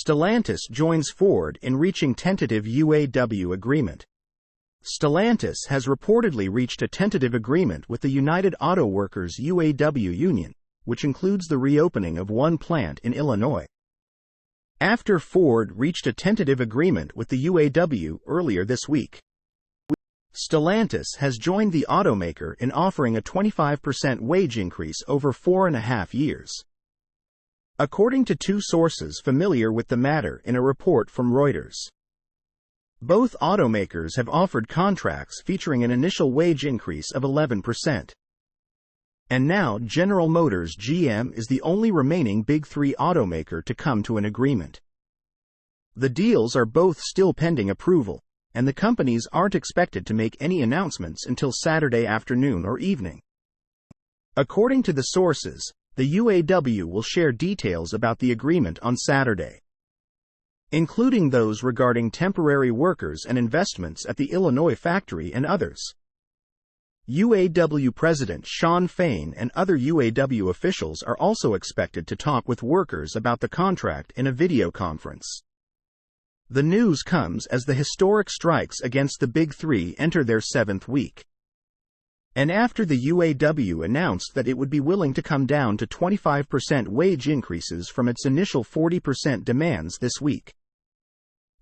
Stellantis joins Ford in reaching tentative UAW agreement. Stellantis has reportedly reached a tentative agreement with the United Auto Workers UAW union, which includes the reopening of one plant in Illinois. After Ford reached a tentative agreement with the UAW earlier this week, Stellantis has joined the automaker in offering a 25% wage increase over 4.5 years. According to two sources familiar with the matter in a report from Reuters, both automakers have offered contracts featuring an initial wage increase of 11%. And now General Motors (GM) is the only remaining Big Three automaker to come to an agreement. The deals are both still pending approval, and the companies aren't expected to make any announcements until Saturday afternoon or evening. According to the sources, the UAW will share details about the agreement on Saturday, including those regarding temporary workers and investments at the Illinois factory and others. UAW President Shawn Fain and other UAW officials are also expected to talk with workers about the contract in a video conference. The news comes as the historic strikes against the Big Three enter their 7th week, and after the UAW announced that it would be willing to come down to 25% wage increases from its initial 40% demands this week.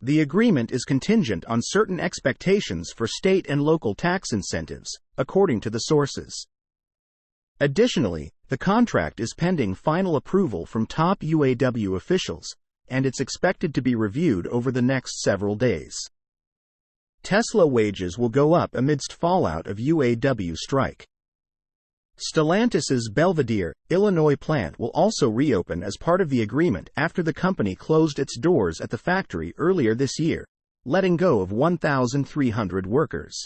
The agreement is contingent on certain expectations for state and local tax incentives, according to the sources. Additionally, the contract is pending final approval from top UAW officials, and it's expected to be reviewed over the next several days. Tesla wages will go up amidst fallout of UAW strike. Stellantis's Belvidere, Illinois plant will also reopen as part of the agreement after the company closed its doors at the factory earlier this year, letting go of 1,300 workers.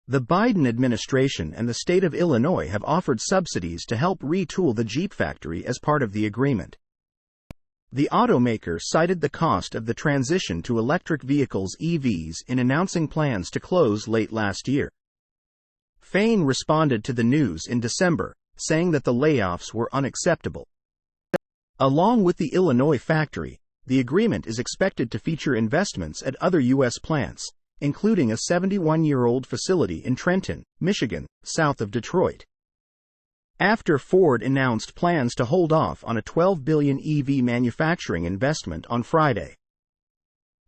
The Biden administration and the state of Illinois have offered subsidies to help retool the Jeep factory as part of the agreement. The automaker cited the cost of the transition to electric vehicles (EVs) in announcing plans to close late last year. Fain responded to the news in December, saying that the layoffs were unacceptable. Along with the Illinois factory, the agreement is expected to feature investments at other U.S. plants, including a 71-year-old facility in Trenton, Michigan, south of Detroit. After Ford announced plans to hold off on a $12 billion EV manufacturing investment on Friday,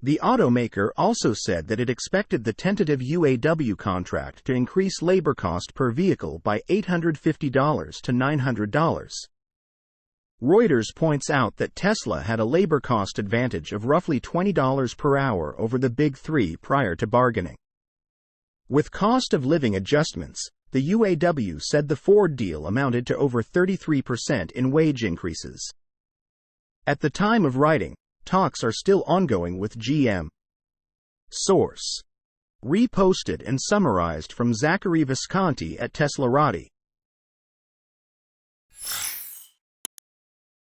the automaker also said that it expected the tentative UAW contract to increase labor cost per vehicle by $850 to $900. Reuters points out that Tesla had a labor cost advantage of roughly $20 per hour over the Big Three prior to bargaining. With cost of living adjustments, the UAW said the Ford deal amounted to over 33% in wage increases. At the time of writing, talks are still ongoing with GM. Source: reposted and summarized from Zachary Visconti at Teslarati.